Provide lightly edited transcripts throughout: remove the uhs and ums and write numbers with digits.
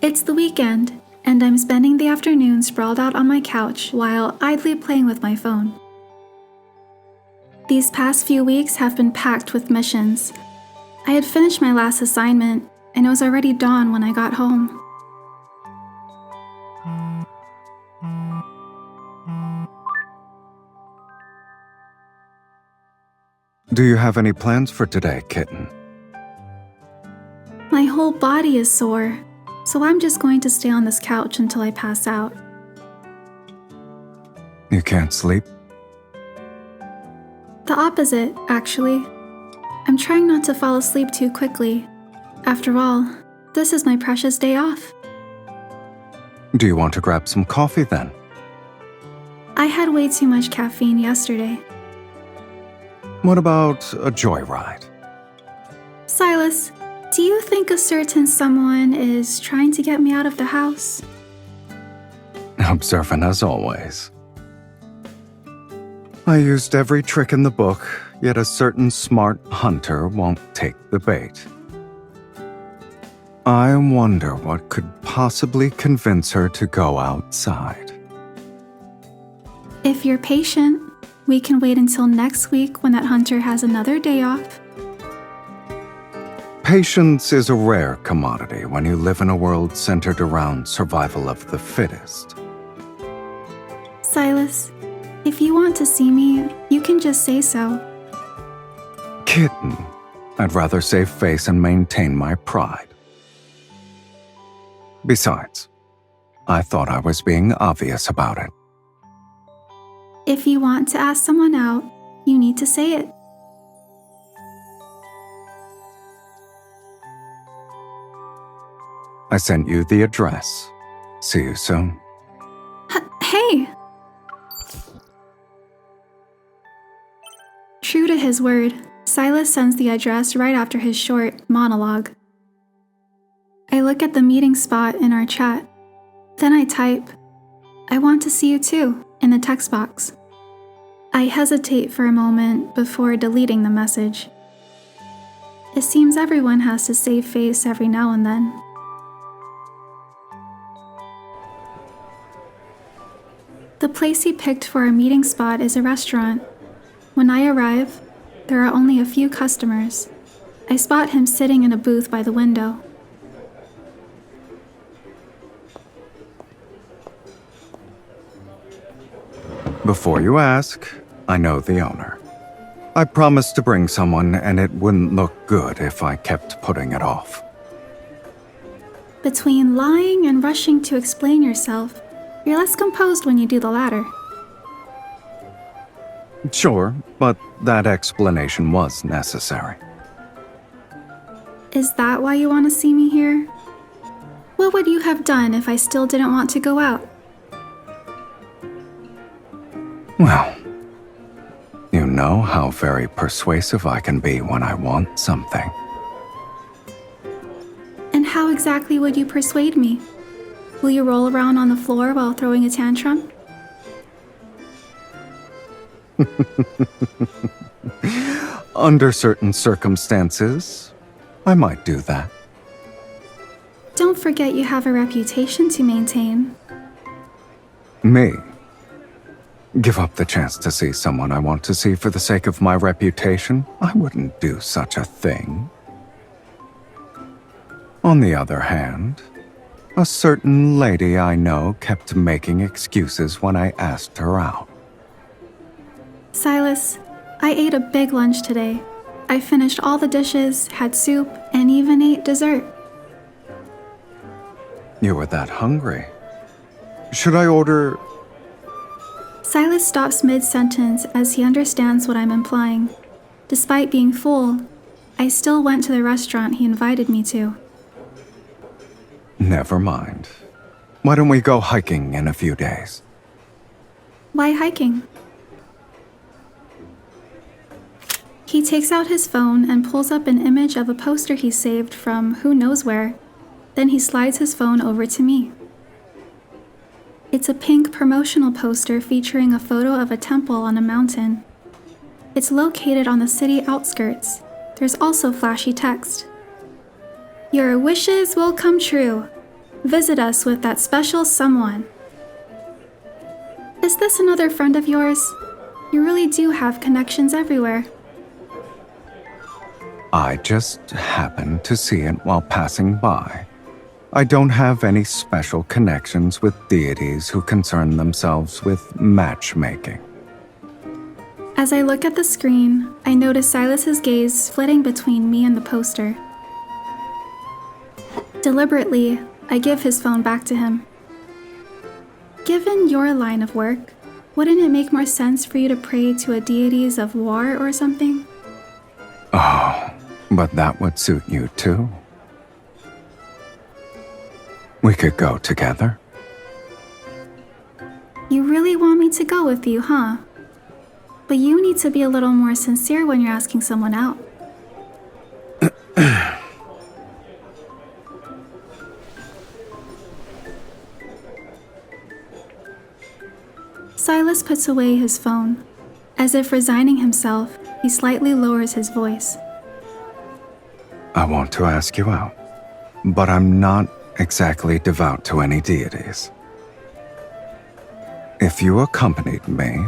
It's the weekend, and I'm spending the afternoon sprawled out on my couch while idly playing with my phone. These past few weeks have been packed with missions. I had finished my last assignment, and it was already dawn when I got home. Do you have any plans for today, kitten? My whole body is sore, so I'm just going to stay on this couch until I pass out. You can't sleep? The opposite, actually. I'm trying not to fall asleep too quickly. After all, this is my precious day off. Do you want to grab some coffee then? I had way too much caffeine yesterday. What about a joyride? Sylus, do you think a certain someone is trying to get me out of the house? Observant as always. I used every trick in the book, yet a certain smart hunter won't take the bait. I wonder what could possibly convince her to go outside. If you're patient, we can wait until next week when that hunter has another day off. Patience is a rare commodity when you live in a world centered around survival of the fittest. Sylus, if you want to see me, you can just say so. Kitten, I'd rather save face and maintain my pride. Besides, I thought I was being obvious about it. If you want to ask someone out, you need to say it. I sent you the address. See you soon. Hey! True to his word, Sylus sends the address right after his short monologue. I look at the meeting spot in our chat. Then I type, "I want to see you too," in the text box. I hesitate for a moment before deleting the message. It seems everyone has to save face every now and then. The place he picked for our meeting spot is a restaurant. When I arrive, there are only a few customers. I spot him sitting in a booth by the window. Before you ask, I know the owner. I promised to bring someone, and it wouldn't look good if I kept putting it off. Between lying and rushing to explain yourself, you're less composed when you do the latter. Sure, but that explanation was necessary. Is that why you want to see me here? What would you have done if I still didn't want to go out? Well, you know how very persuasive I can be when I want something. And how exactly would you persuade me? Will you roll around on the floor while throwing a tantrum? Under certain circumstances, I might do that. Don't forget you have a reputation to maintain. Me? Give up the chance to see someone I want to see for the sake of my reputation? I wouldn't do such a thing. On the other hand, a certain lady I know kept making excuses when I asked her out. Sylus, I ate a big lunch today. I finished all the dishes, had soup, and even ate dessert. You were that hungry. Should I order... Sylus stops mid-sentence as he understands what I'm implying. Despite being full, I still went to the restaurant he invited me to. Never mind. Why don't we go hiking in a few days? Why hiking? He takes out his phone and pulls up an image of a poster he saved from who knows where. Then he slides his phone over to me. It's a pink promotional poster featuring a photo of a temple on a mountain. It's located on the city outskirts. There's also flashy text. Your wishes will come true. visit us with that special someone. Is this another friend of yours? You really do have connections everywhere. I just happened to see it while passing by. I don't have any special connections with deities who concern themselves with matchmaking. As I look at the screen, I notice Silas's gaze flitting between me and the poster. Deliberately, I give his phone back to him. Given your line of work, wouldn't it make more sense for you to pray to a deities of war or something? Oh, but that would suit you too. We could go together. You really want me to go with you, huh? But you need to be a little more sincere when you're asking someone out. Sylus puts away his phone. As if resigning himself, he slightly lowers his voice. I want to ask you out, but I'm not exactly devout to any deities. If you accompanied me,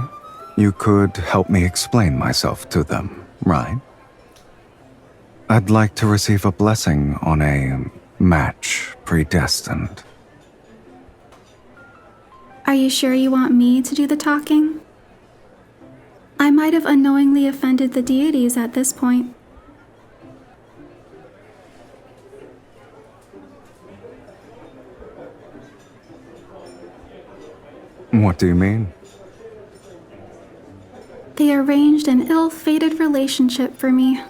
you could help me explain myself to them, right? I'd like to receive a blessing on a match predestined. Are you sure you want me to do the talking? I might have unknowingly offended the deities at this point. What do you mean? They arranged an ill-fated relationship for me.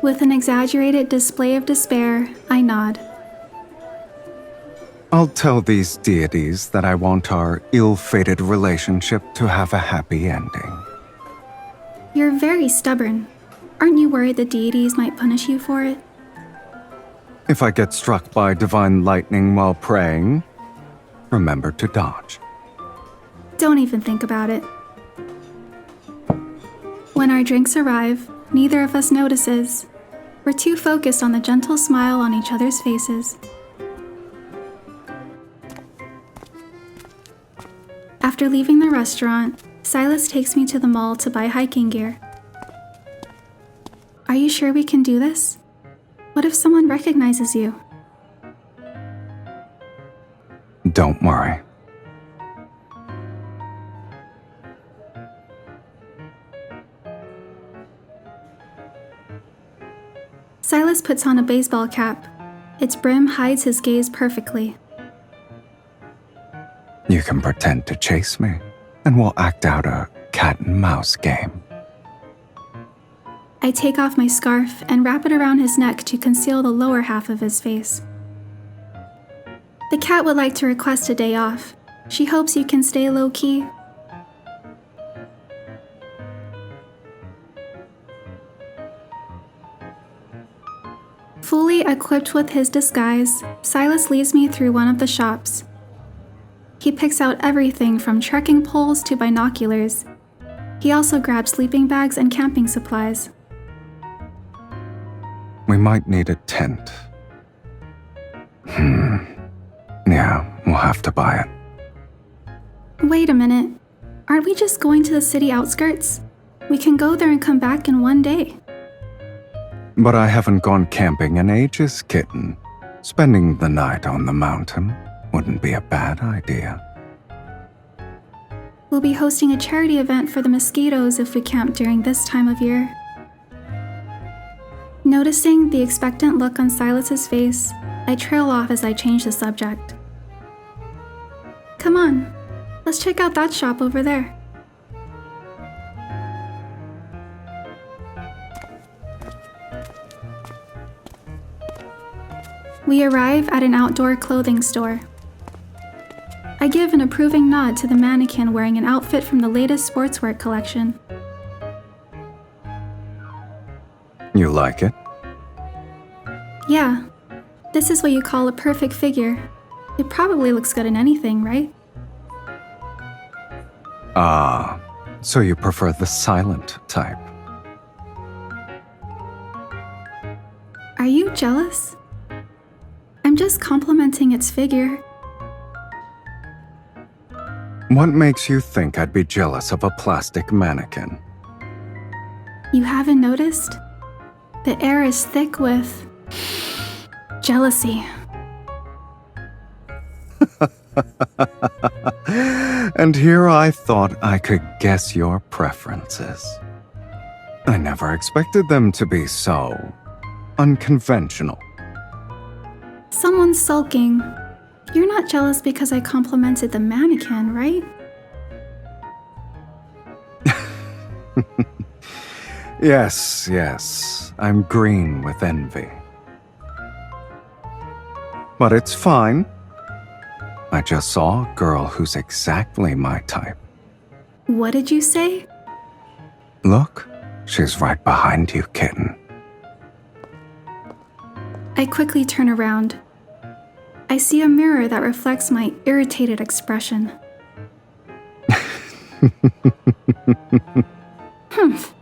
With an exaggerated display of despair, I nod. I'll tell these deities that I want our ill-fated relationship to have a happy ending. You're very stubborn. Aren't you worried the deities might punish you for it? If I get struck by divine lightning while praying, remember to dodge. Don't even think about it. When our drinks arrive, neither of us notices. We're too focused on the gentle smile on each other's faces. After leaving the restaurant, Sylus takes me to the mall to buy hiking gear. Are you sure we can do this? What if someone recognizes you? Don't worry. Sylus puts on a baseball cap. Its brim hides his gaze perfectly. You can pretend to chase me, and we'll act out a cat and mouse game. I take off my scarf and wrap it around his neck to conceal the lower half of his face. The cat would like to request a day off. She hopes you can stay low-key. Fully equipped with his disguise, Sylus leads me through one of the shops. He picks out everything from trekking poles to binoculars. He also grabs sleeping bags and camping supplies. We might need a tent. Yeah, we'll have to buy it. Wait a minute. Aren't we just going to the city outskirts? We can go there and come back in one day. But I haven't gone camping in ages, kitten. Spending the night on the mountain wouldn't be a bad idea. We'll be hosting a charity event for the mosquitoes if we camp during this time of year. Noticing the expectant look on Sylus's face, I trail off as I change the subject. Come on, let's check out that shop over there. We arrive at an outdoor clothing store. I give an approving nod to the mannequin wearing an outfit from the latest sportswear collection. You like it? Yeah, this is what you call a perfect figure. It probably looks good in anything, right? Ah, so you prefer the silent type. Are you jealous? I'm just complimenting its figure. What makes you think I'd be jealous of a plastic mannequin? You haven't noticed? The air is thick with jealousy. And here I thought I could guess your preferences. I never expected them to be so unconventional. Someone's sulking. You're not jealous because I complimented the mannequin, right? Yes, I'm green with envy. But it's fine. I just saw a girl who's exactly my type. What did you say? Look, she's right behind you, kitten. I quickly turn around. I see a mirror that reflects my irritated expression. Humph.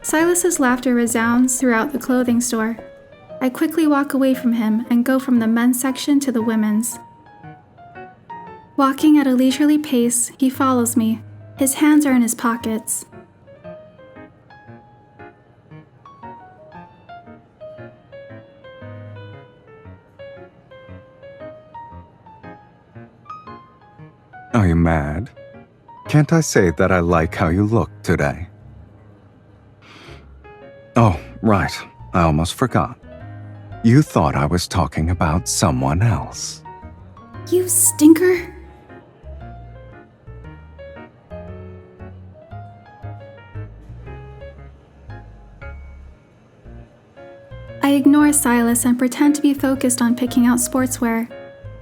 Sylus's laughter resounds throughout the clothing store. I quickly walk away from him and go from the men's section to the women's. Walking at a leisurely pace, he follows me. His hands are in his pockets. Are you mad? Can't I say that I like how you look today? Oh, right. I almost forgot. You thought I was talking about someone else. You stinker! I ignore Sylus and pretend to be focused on picking out sportswear,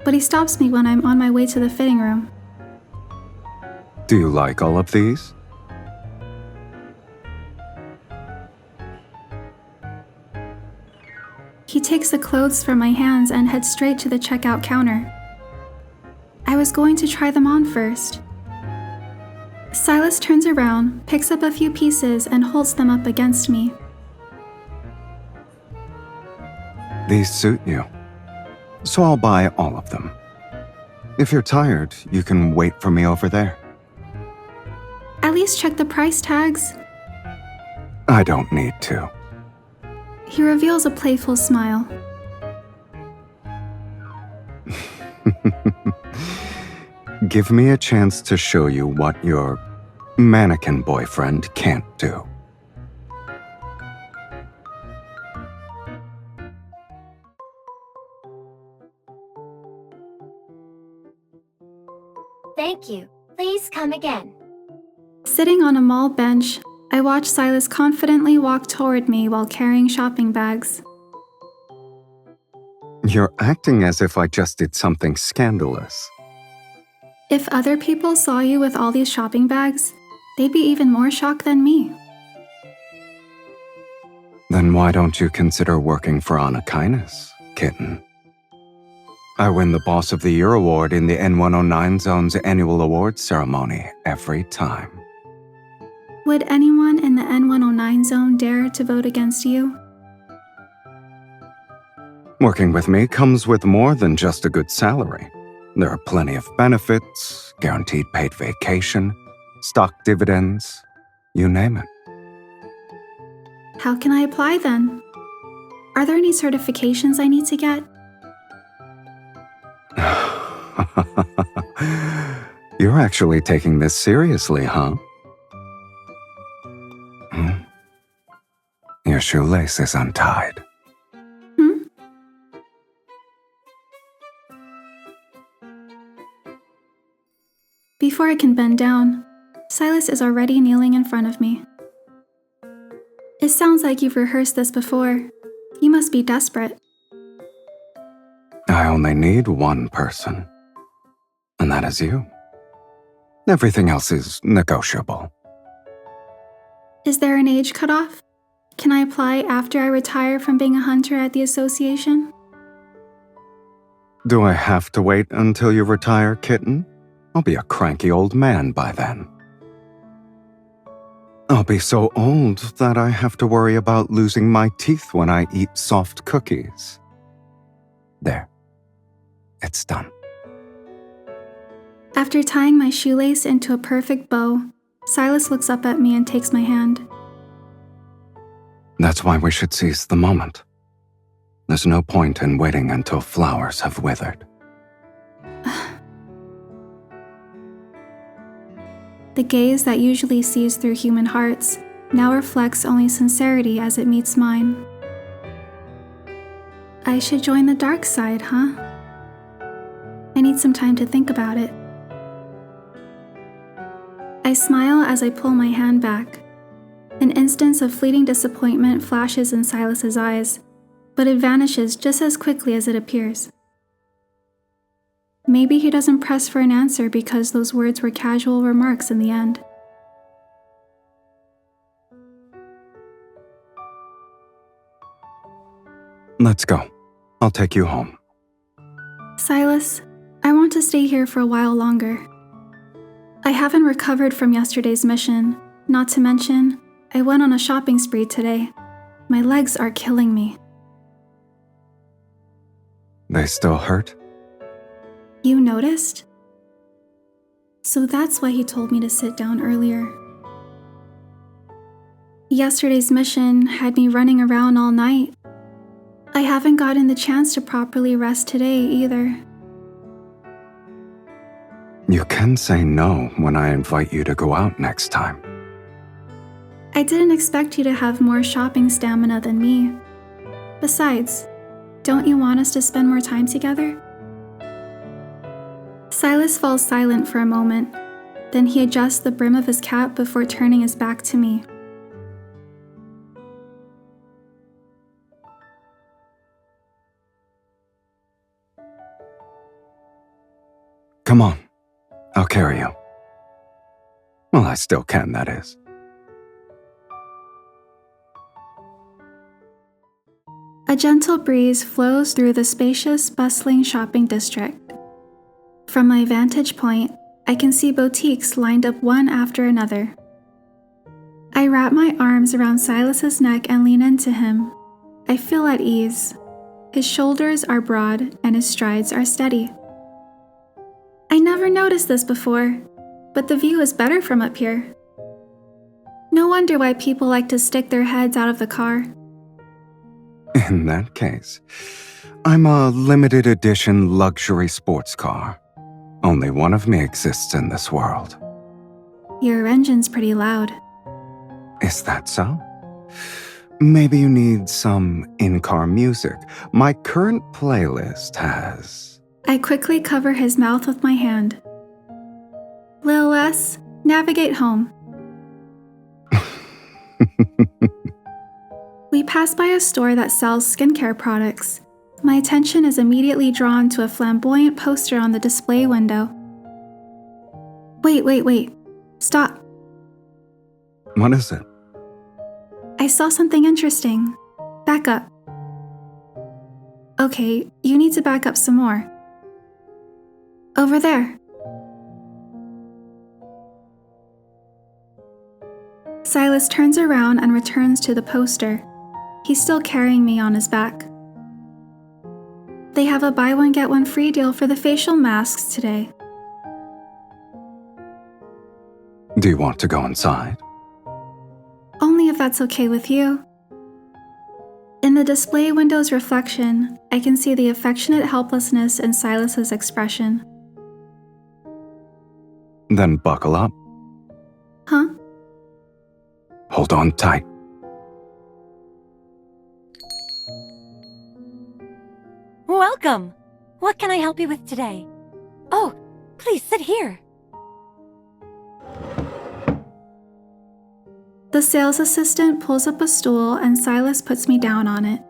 but he stops me when I'm on my way to the fitting room. Do you like all of these? He takes the clothes from my hands and heads straight to the checkout counter. I was going to try them on first. Sylus turns around, picks up a few pieces, and holds them up against me. These suit you. So I'll buy all of them. If you're tired, you can wait for me over there. At least check the price tags. I don't need to. He reveals a playful smile. Give me a chance to show you what your mannequin boyfriend can't do. Thank you. Please come again. Sitting on a mall bench, I watch Sylus confidently walk toward me while carrying shopping bags. You're acting as if I just did something scandalous. If other people saw you with all these shopping bags, they'd be even more shocked than me. Then why don't you consider working for Honor Kindness, kitten? I win the Boss of the Year award in the N109 Zone's annual awards ceremony every time. Would anyone in the N109 zone dare to vote against you? Working with me comes with more than just a good salary. There are plenty of benefits, guaranteed paid vacation, stock dividends, you name it. How can I apply then? Are there any certifications I need to get? You're actually taking this seriously, huh? Your shoelace is untied. Before I can bend down, Sylus is already kneeling in front of me. It sounds like you've rehearsed this before. You must be desperate. I only need one person, and that is you. Everything else is negotiable. Is there an age cutoff? Can I apply after I retire from being a hunter at the association? Do I have to wait until you retire, kitten? I'll be a cranky old man by then. I'll be so old that I have to worry about losing my teeth when I eat soft cookies. There. It's done. After tying my shoelace into a perfect bow, Sylus looks up at me and takes my hand. That's why we should seize the moment. There's no point in waiting until flowers have withered. The gaze that usually sees through human hearts now reflects only sincerity as it meets mine. I should join the dark side, huh? I need some time to think about it. I smile as I pull my hand back. An instance of fleeting disappointment flashes in Silas's eyes, but it vanishes just as quickly as it appears. Maybe he doesn't press for an answer because those words were casual remarks in the end. Let's go. I'll take you home. Sylus, I want to stay here for a while longer. I haven't recovered from yesterday's mission, not to mention, I went on a shopping spree today. My legs are killing me. They still hurt? You noticed? So that's why he told me to sit down earlier. Yesterday's mission had me running around all night. I haven't gotten the chance to properly rest today either. You can say no when I invite you to go out next time. I didn't expect you to have more shopping stamina than me. Besides, don't you want us to spend more time together? Sylus falls silent for a moment. Then he adjusts the brim of his cap before turning his back to me. Come on. I'll carry you. Well, I still can, that is. A gentle breeze flows through the spacious, bustling shopping district. From my vantage point, I can see boutiques lined up one after another. I wrap my arms around Silas's neck and lean into him. I feel at ease. His shoulders are broad and his strides are steady. I never noticed this before, but the view is better from up here. No wonder why people like to stick their heads out of the car. In that case, I'm a limited edition luxury sports car. Only one of me exists in this world. Your engine's pretty loud. Is that so? Maybe you need some in-car music. My current playlist has... I quickly cover his mouth with my hand. Lil S, navigate home. We pass by a store that sells skincare products. My attention is immediately drawn to a flamboyant poster on the display window. Wait. Stop. What is it? I saw something interesting. Back up. Okay, you need to back up some more. Over there. Sylus turns around and returns to the poster. He's still carrying me on his back. They have a buy one get one free deal for the facial masks today. Do you want to go inside? Only if that's okay with you. In the display window's reflection, I can see the affectionate helplessness in Silas's expression. Then buckle up. Huh? Hold on tight. Welcome! What can I help you with today? Oh, please sit here. The sales assistant pulls up a stool and Sylus puts me down on it.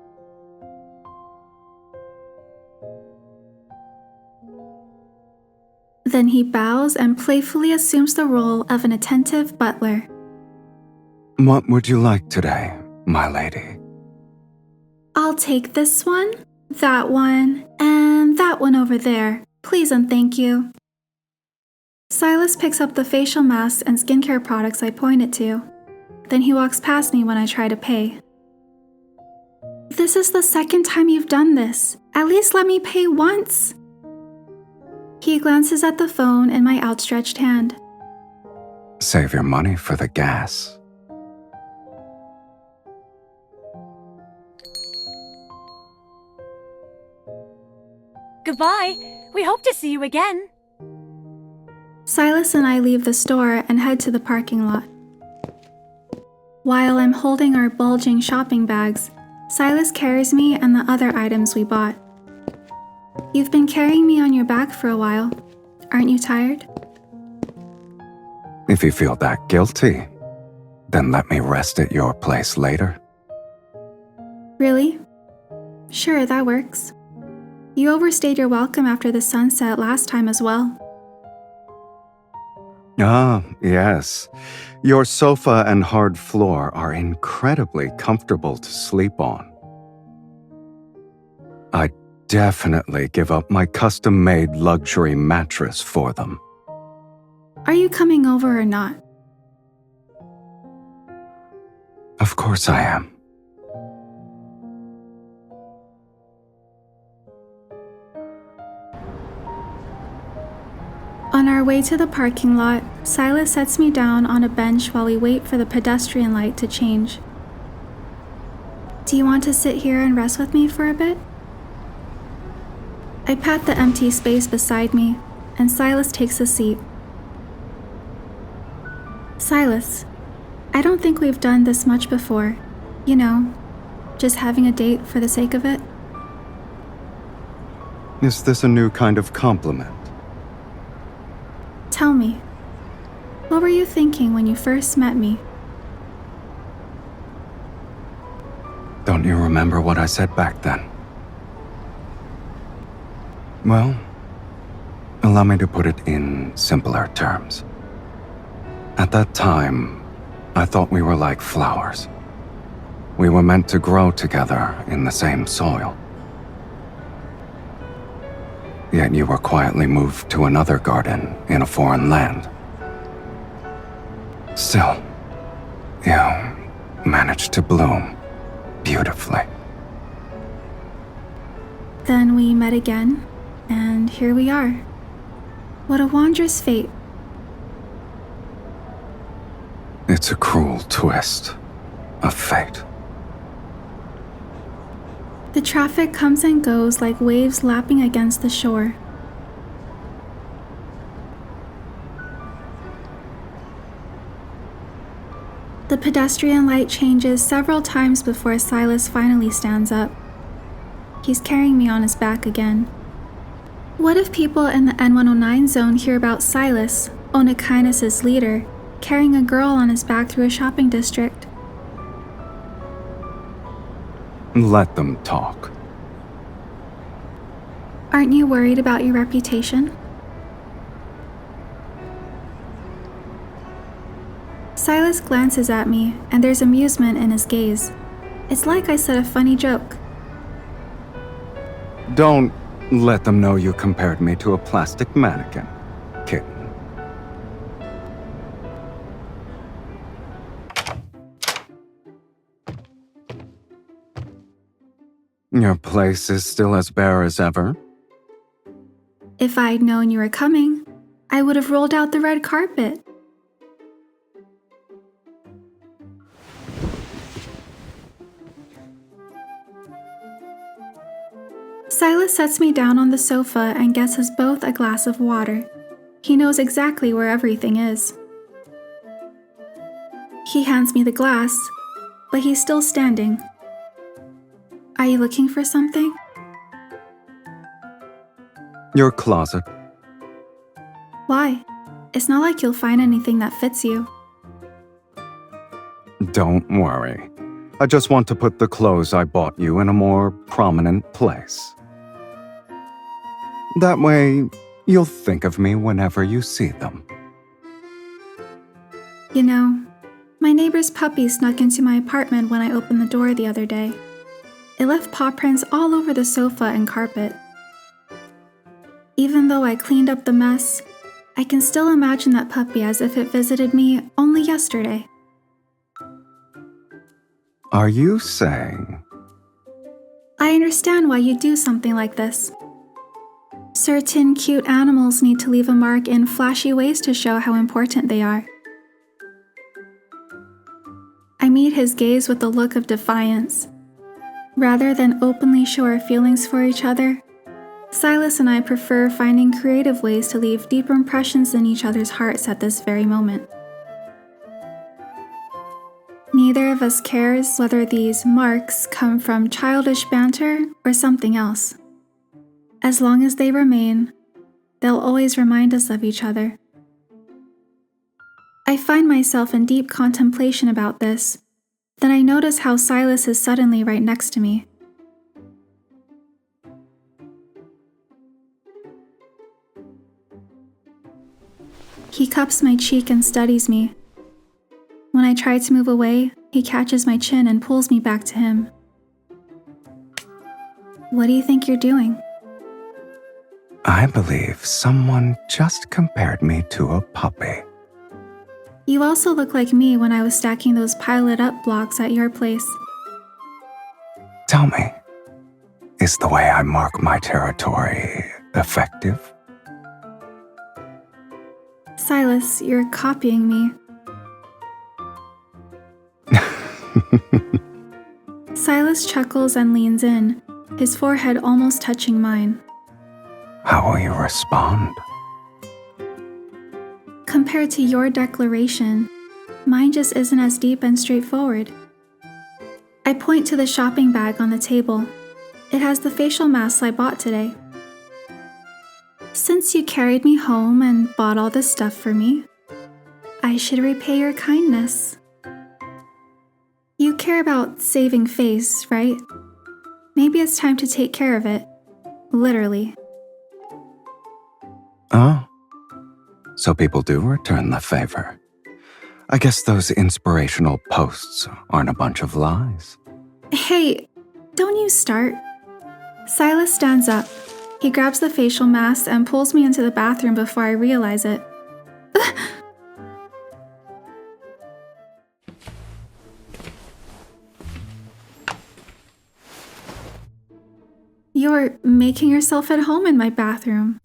Then he bows and playfully assumes the role of an attentive butler. What would you like today, my lady? I'll take this one, that one, and that one over there. Please and thank you. Sylus picks up the facial masks and skincare products I pointed to. Then he walks past me when I try to pay. This is the second time you've done this. At least let me pay once. He glances at the phone in my outstretched hand. Save your money for the gas. Goodbye. We hope to see you again. Sylus and I leave the store and head to the parking lot. While I'm holding our bulging shopping bags, Sylus carries me and the other items we bought. You've been carrying me on your back for a while. Aren't you tired? If you feel that guilty, then let me rest at your place later. Really? Sure, that works. You overstayed your welcome after the sunset last time as well. Ah, yes. Your sofa and hard floor are incredibly comfortable to sleep on. I'd definitely give up my custom-made luxury mattress for them. Are you coming over or not? Of course I am. On our way to the parking lot, Sylus sets me down on a bench while we wait for the pedestrian light to change. Do you want to sit here and rest with me for a bit? I pat the empty space beside me, and Sylus takes a seat. Sylus, I don't think we've done this much before. You know, just having a date for the sake of it. Is this a new kind of compliment? Tell me, what were you thinking when you first met me? Don't you remember what I said back then? Well, allow me to put it in simpler terms. At that time, I thought we were like flowers. We were meant to grow together in the same soil. Yet you were quietly moved to another garden in a foreign land. Still, you managed to bloom beautifully. Then we met again, and here we are. What a wondrous fate. It's a cruel twist of fate. The traffic comes and goes like waves lapping against the shore. The pedestrian light changes several times before Sylus finally stands up. He's carrying me on his back again. What if people in the N109 zone hear about Sylus, Onikainus' leader, carrying a girl on his back through a shopping district? Let them talk. Aren't you worried about your reputation? Sylus glances at me, and there's amusement in his gaze. It's like I said a funny joke. Don't let them know you compared me to a plastic mannequin, kitten. Your place is still as bare as ever? If I'd known you were coming, I would have rolled out the red carpet. Sylus sets me down on the sofa and gets us both a glass of water. He knows exactly where everything is. He hands me the glass, but he's still standing. Are you looking for something? Your closet. Why? It's not like you'll find anything that fits you. Don't worry. I just want to put the clothes I bought you in a more prominent place. That way, you'll think of me whenever you see them. You know, my neighbor's puppy snuck into my apartment when I opened the door the other day. It left paw prints all over the sofa and carpet. Even though I cleaned up the mess, I can still imagine that puppy as if it visited me only yesterday. Are you saying... I understand why you do something like this. Certain cute animals need to leave a mark in flashy ways to show how important they are. I meet his gaze with a look of defiance. Rather than openly show our feelings for each other, Sylus and I prefer finding creative ways to leave deeper impressions in each other's hearts at this very moment. Neither of us cares whether these marks come from childish banter or something else. As long as they remain, they'll always remind us of each other. I find myself in deep contemplation about this. Then I notice how Sylus is suddenly right next to me. He cups my cheek and studies me. When I try to move away, he catches my chin and pulls me back to him. What do you think you're doing? I believe someone just compared me to a puppy. You also look like me when I was stacking those pile-it-up blocks at your place. Tell me, is the way I mark my territory effective? Sylus, you're copying me. Sylus chuckles and leans in, his forehead almost touching mine. How will you respond? Compared to your declaration, mine just isn't as deep and straightforward. I point to the shopping bag on the table. It has the facial masks I bought today. Since you carried me home and bought all this stuff for me, I should repay your kindness. You care about saving face, right? Maybe it's time to take care of it. Literally. Oh, so people do return the favor. I guess those inspirational posts aren't a bunch of lies. Hey, don't you start. Sylus stands up. He grabs the facial mask and pulls me into the bathroom before I realize it. You're making yourself at home in my bathroom.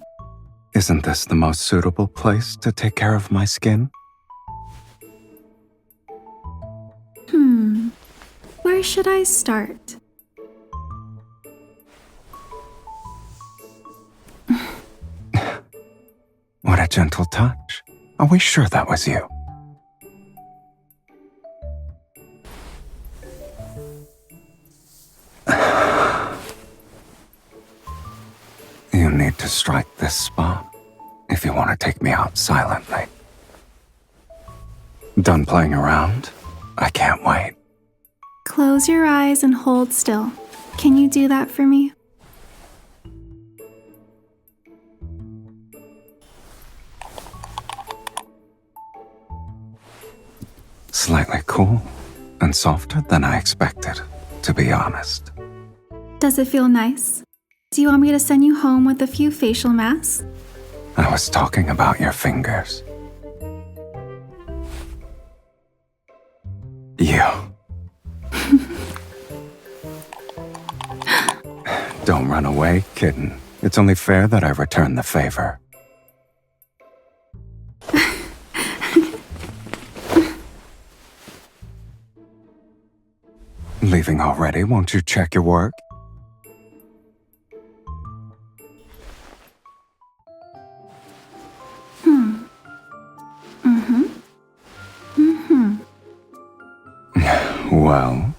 Isn't this the most suitable place to take care of my skin? Where should I start? What a gentle touch. Are we sure that was you? You need to strike this spot if you want to take me out silently. Done playing around? I can't wait. Close your eyes and hold still. Can you do that for me? Slightly cool and softer than I expected, to be honest. Does it feel nice? Do you want me to send you home with a few facial masks? I was talking about your fingers. You. Don't run away, kitten. It's only fair that I return the favor. Leaving already? Won't you check your work? Well?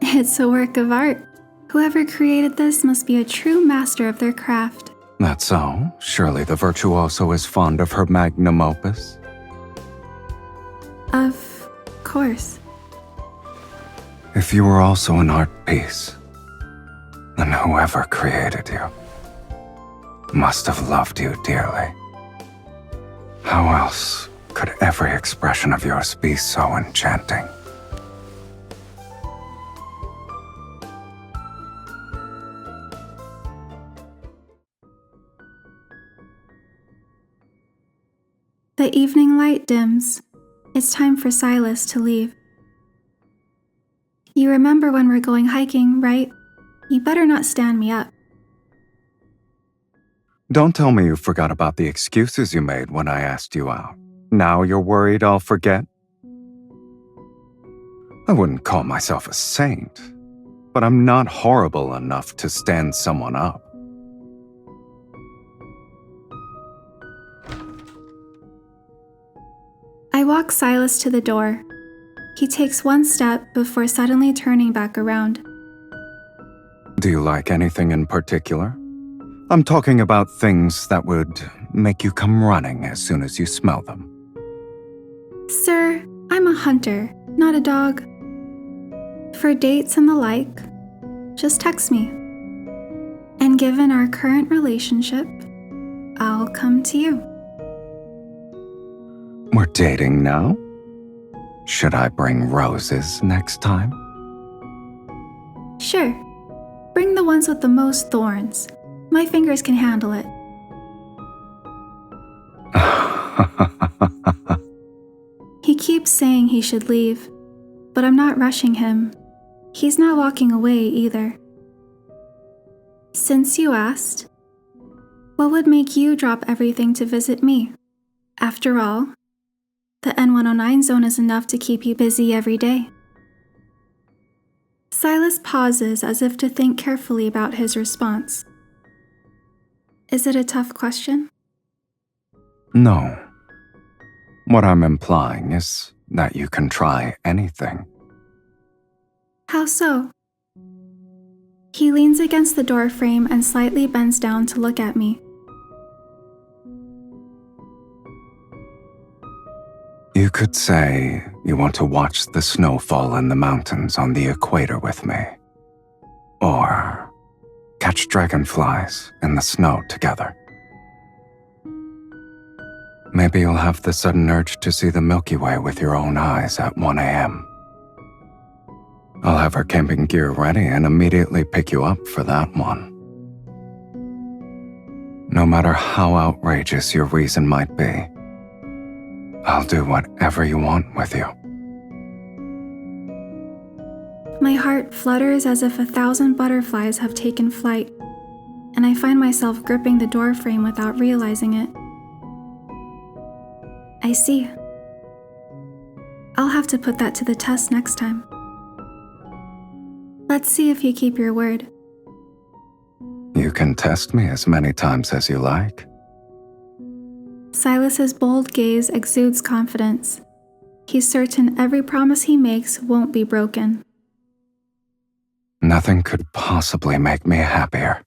It's a work of art. Whoever created this must be a true master of their craft. That's so. Surely the virtuoso is fond of her Magnum Opus. Of course. If you were also an art piece, then whoever created you must have loved you dearly. How else could every expression of yours be so enchanting? The evening light dims. It's time for Sylus to leave. You You remember when we're going hiking, right? You better not stand me up. Don't tell me you forgot about the excuses you made when I asked you out. Now you're worried I'll forget? I wouldn't call myself a saint, but I'm not horrible enough to stand someone up. I walk Sylus to the door. He takes one step before suddenly turning back around. Do you like anything in particular? I'm talking about things that would make you come running as soon as you smell them. Sir, I'm a hunter, not a dog. For dates and the like, just text me. And given our current relationship, I'll come to you. We're dating now? Should I bring roses next time? Sure. Bring the ones with the most thorns. My fingers can handle it. He keeps saying he should leave, but I'm not rushing him. He's not walking away either. Since you asked, what would make you drop everything to visit me? After all, the N109 zone is enough to keep you busy every day. Sylus pauses as if to think carefully about his response. Is it a tough question? No. What I'm implying is that you can try anything. How so? He leans against the door frame and slightly bends down to look at me. You could say you want to watch the snow fall in the mountains on the equator with me. Or catch dragonflies in the snow together. Maybe you'll have the sudden urge to see the Milky Way with your own eyes at 1 a.m. I'll have our camping gear ready and immediately pick you up for that one. No matter how outrageous your reason might be, I'll do whatever you want with you. My heart flutters as if 1,000 butterflies have taken flight, and I find myself gripping the door frame without realizing it. I see. I'll have to put that to the test next time. Let's see if you keep your word. You can test me as many times as you like. Sylus's bold gaze exudes confidence. He's certain every promise he makes won't be broken. Nothing could possibly make me happier.